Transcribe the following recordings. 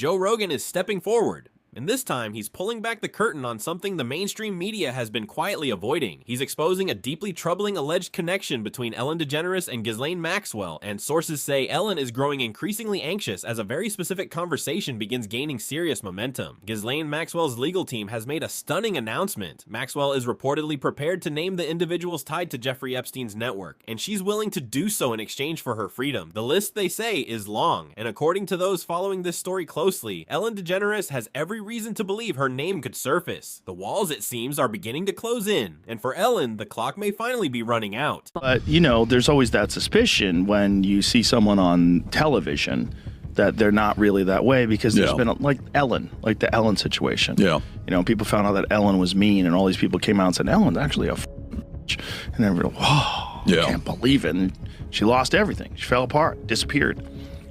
Joe Rogan is stepping forward. And this time, he's pulling back the curtain on something the mainstream media has been quietly avoiding. He's exposing a deeply troubling alleged connection between Ellen DeGeneres and Ghislaine Maxwell, and sources say Ellen is growing increasingly anxious as a very specific conversation begins gaining serious momentum. Ghislaine Maxwell's legal team has made a stunning announcement. Maxwell is reportedly prepared to name the individuals tied to Jeffrey Epstein's network, and she's willing to do so in exchange for her freedom. The list, they say, is long, and according to those following this story closely, Ellen DeGeneres has every reason to believe her name could surface. The walls, it seems, are beginning to close in, and for Ellen, the clock may finally be running out. But, you know, there's always that suspicion when you see someone on television that they're not really that way, because there's been, like Ellen, like the Ellen situation. Yeah. You know, people found out that Ellen was mean, and all these people came out and said, Ellen's actually a bitch. And everybody, whoa, I can't believe it. And she lost everything. She fell apart, disappeared,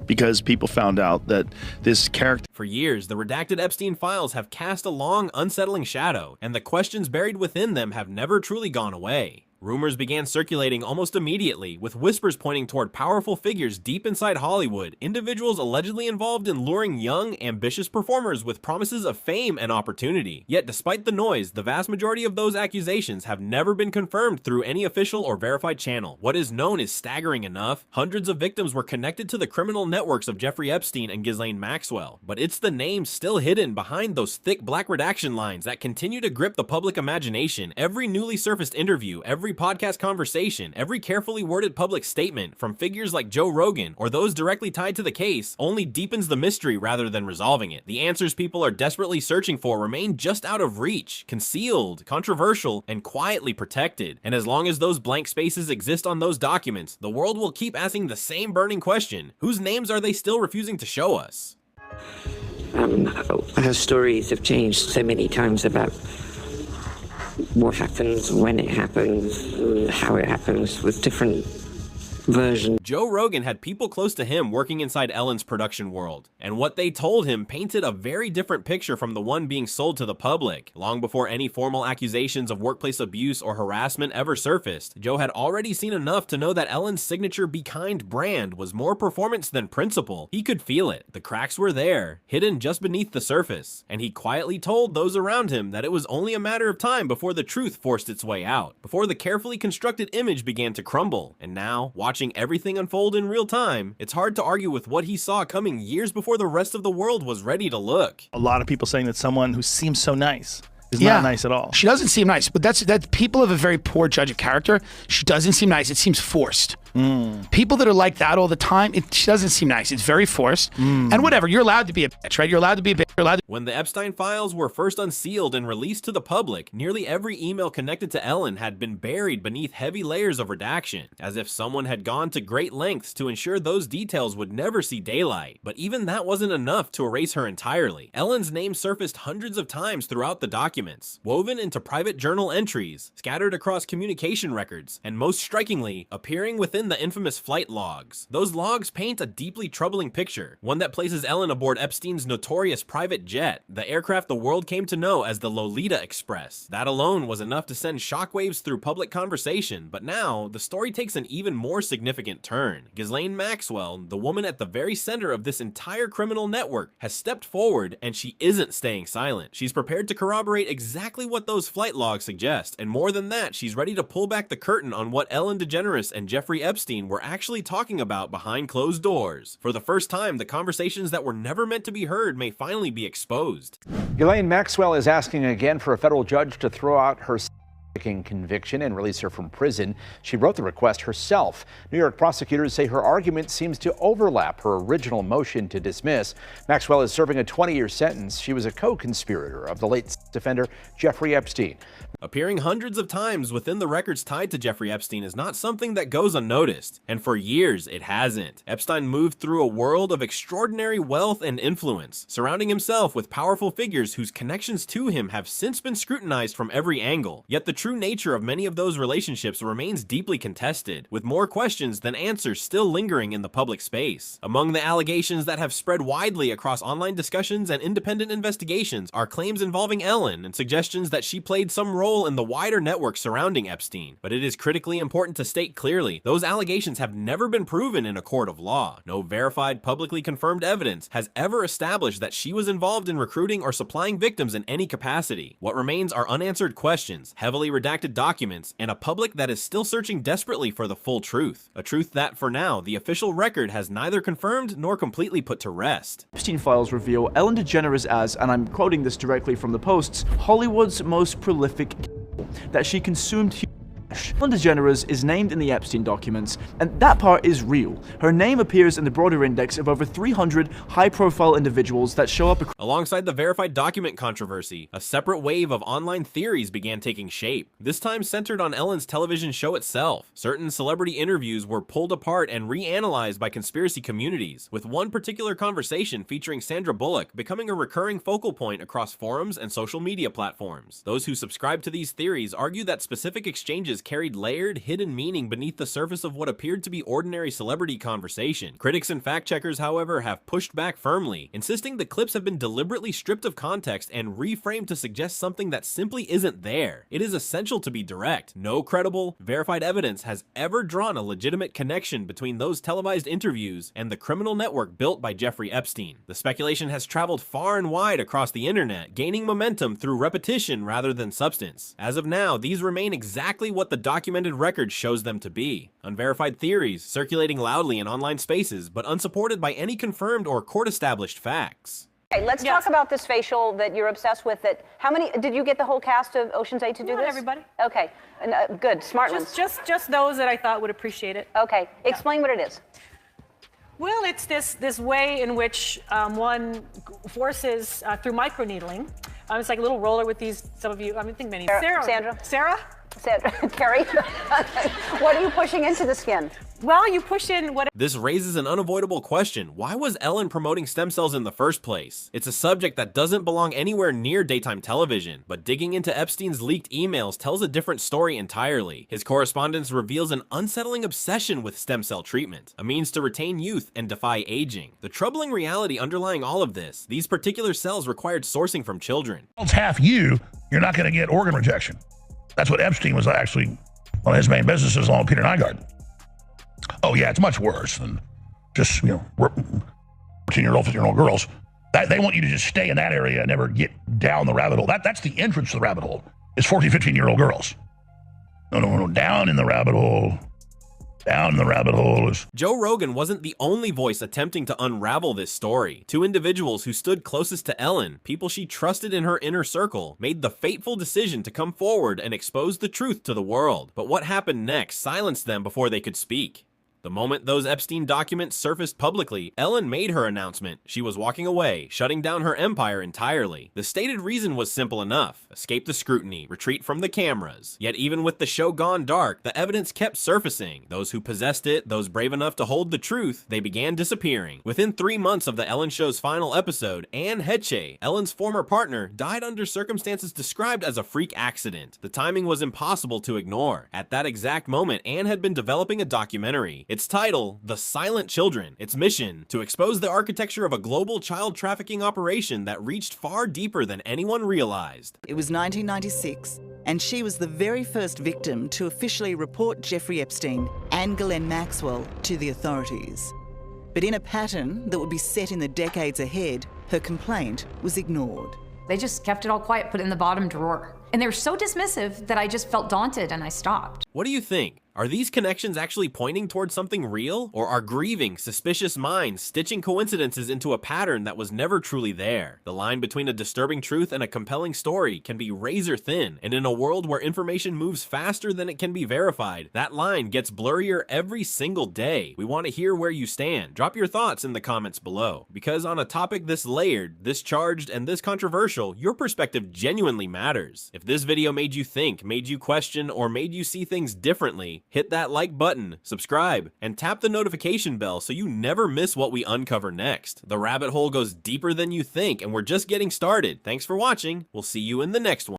because people found out that this character... For years, the redacted Epstein files have cast a long, unsettling shadow, and the questions buried within them have never truly gone away. Rumors began circulating almost immediately, with whispers pointing toward powerful figures deep inside Hollywood, individuals allegedly involved in luring young, ambitious performers with promises of fame and opportunity. Yet despite the noise, the vast majority of those accusations have never been confirmed through any official or verified channel. What is known is staggering enough. Hundreds of victims were connected to the criminal networks of Jeffrey Epstein and Ghislaine Maxwell, but it's the names still hidden behind those thick black redaction lines that continue to grip the public imagination. Every newly surfaced interview, every podcast conversation, every carefully worded public statement from figures like Joe Rogan or those directly tied to the case only deepens the mystery rather than resolving it. The answers people are desperately searching for remain just out of reach, concealed, controversial, and quietly protected. And as long as those blank spaces exist on those documents, the world will keep asking the same burning question: whose names are they still refusing to show us? Her stories have changed so many times about what happens, when it happens, how it happens, with different version. Joe Rogan had people close to him working inside Ellen's production world, and what they told him painted a very different picture from the one being sold to the public. Long before any formal accusations of workplace abuse or harassment ever surfaced, Joe had already seen enough to know that Ellen's signature Be Kind brand was more performance than principle. He could feel it. The cracks were there, hidden just beneath the surface, and he quietly told those around him that it was only a matter of time before the truth forced its way out, before the carefully constructed image began to crumble. And now, watching everything unfold in real time, it's hard to argue with what he saw coming years before the rest of the world was ready to look. A lot of people saying that someone who seems so nice is not nice at all. She doesn't seem nice, but that people have a very poor judge of character. She doesn't seem nice. It seems forced. People that are like that all the time, she doesn't seem nice. It's very forced. And whatever, you're allowed to be a bitch, right? You're allowed to be a bitch. You're allowed to... When the Epstein files were first unsealed and released to the public, nearly every email connected to Ellen had been buried beneath heavy layers of redaction, as if someone had gone to great lengths to ensure those details would never see daylight. But even that wasn't enough to erase her entirely. Ellen's name surfaced hundreds of times throughout the documents, woven into private journal entries, scattered across communication records, and most strikingly, appearing within the infamous flight logs. Those logs paint a deeply troubling picture, one that places Ellen aboard Epstein's notorious private jet, the aircraft the world came to know as the Lolita Express. That alone was enough to send shockwaves through public conversation, but now, the story takes an even more significant turn. Ghislaine Maxwell, the woman at the very center of this entire criminal network, has stepped forward, and she isn't staying silent. She's prepared to corroborate exactly what those flight logs suggest, and more than that, she's ready to pull back the curtain on what Ellen DeGeneres and Jeffrey Epstein were actually talking about behind closed doors. For the first time, the conversations that were never meant to be heard may finally be exposed. Ghislaine Maxwell is asking again for a federal judge to throw out her conviction and release her from prison. She wrote the request herself. New York prosecutors say her argument seems to overlap her original motion to dismiss. Maxwell is serving a 20-year sentence. She was a co-conspirator of the late offender Jeffrey Epstein. Appearing hundreds of times within the records tied to Jeffrey Epstein is not something that goes unnoticed, and for years it hasn't. Epstein moved through a world of extraordinary wealth and influence, surrounding himself with powerful figures whose connections to him have since been scrutinized from every angle. Yet the true nature of many of those relationships remains deeply contested, with more questions than answers still lingering in the public space. Among the allegations that have spread widely across online discussions and independent investigations are claims involving Ellen and suggestions that she played some role in the wider network surrounding Epstein. But it is critically important to state clearly, those allegations have never been proven in a court of law. No verified, publicly confirmed evidence has ever established that she was involved in recruiting or supplying victims in any capacity. What remains are unanswered questions, heavily redacted documents, and a public that is still searching desperately for the full truth. A truth that, for now, the official record has neither confirmed nor completely put to rest. Epstein files reveal Ellen DeGeneres as, and I'm quoting this directly from the posts, Hollywood's most prolific that she consumed human flesh. Ellen DeGeneres is named in the Epstein documents, and that part is real. Her name appears in the broader index of over 300 high-profile individuals that show up. Alongside the verified document controversy, a separate wave of online theories began taking shape, this time centered on Ellen's television show itself. Certain celebrity interviews were pulled apart and reanalyzed by conspiracy communities, with one particular conversation featuring Sandra Bullock becoming a recurring focal point across forums and social media platforms. Those who subscribe to these theories argue that specific exchanges carried layered, hidden meaning beneath the surface of what appeared to be ordinary celebrity conversation. Critics and fact-checkers, however, have pushed back firmly, insisting the clips have been deliberately stripped of context and reframed to suggest something that simply isn't there. It is essential to be direct. No credible, verified evidence has ever drawn a legitimate connection between those televised interviews and the criminal network built by Jeffrey Epstein. The speculation has traveled far and wide across the internet, gaining momentum through repetition rather than substance. As of now, these remain exactly what the documented record shows them to be. Unverified theories circulating loudly in online spaces, but unsupported by any confirmed or court-established facts. Okay, let's talk about this facial that you're obsessed with. How many, did you get the whole cast of Ocean's 8 to do Not this? everybody. Okay, good, smart ones. Just those that I thought would appreciate it. Okay, explain what it is. Well, it's this way in which one forces through microneedling. It's like a little roller with these. Some of you, I think many. Sarah. Carrie, what are you pushing into the skin? Well, you push in what. This raises an unavoidable question. Why was Ellen promoting stem cells in the first place? It's a subject that doesn't belong anywhere near daytime television, but digging into Epstein's leaked emails tells a different story entirely. His correspondence reveals an unsettling obsession with stem cell treatment, a means to retain youth and defy aging. The troubling reality underlying all of this, these particular cells required sourcing from children. It's half you're not going to get organ rejection. That's what Epstein was actually, one of his main businesses along with Peter Nygaard. Oh yeah, it's much worse than just, 14-year-old, 15-year-old girls. They want you to just stay in that area and never get down the rabbit hole. That's the entrance to the rabbit hole. It's 14, 15-year-old girls. No, down in the rabbit hole. Down in the rabbit hole is... Joe Rogan wasn't the only voice attempting to unravel this story. Two individuals who stood closest to Ellen, people she trusted in her inner circle, made the fateful decision to come forward and expose the truth to the world. But what happened next silenced them before they could speak. The moment those Epstein documents surfaced publicly, Ellen made her announcement. She was walking away, shutting down her empire entirely. The stated reason was simple enough: escape the scrutiny, retreat from the cameras. Yet even with the show gone dark, the evidence kept surfacing. Those who possessed it, those brave enough to hold the truth, they began disappearing. Within 3 months of the Ellen Show's final episode, Anne Heche, Ellen's former partner, died under circumstances described as a freak accident. The timing was impossible to ignore. At that exact moment, Anne had been developing a documentary. Its title, The Silent Children. Its mission, to expose the architecture of a global child trafficking operation that reached far deeper than anyone realized. It was 1996, and she was the very first victim to officially report Jeffrey Epstein and Ghislaine Maxwell to the authorities. But in a pattern that would be set in the decades ahead, her complaint was ignored. They just kept it all quiet, put it in the bottom drawer. And they were so dismissive that I just felt daunted and I stopped. What do you think? Are these connections actually pointing towards something real? Or are grieving, suspicious minds stitching coincidences into a pattern that was never truly there? The line between a disturbing truth and a compelling story can be razor thin, and in a world where information moves faster than it can be verified, that line gets blurrier every single day. We want to hear where you stand. Drop your thoughts in the comments below, because on a topic this layered, this charged, and this controversial, your perspective genuinely matters. If this video made you think, made you question, or made you see things differently, hit that like button, subscribe, and tap the notification bell so you never miss what we uncover next. The rabbit hole goes deeper than you think, and we're just getting started. Thanks for watching. We'll see you in the next one.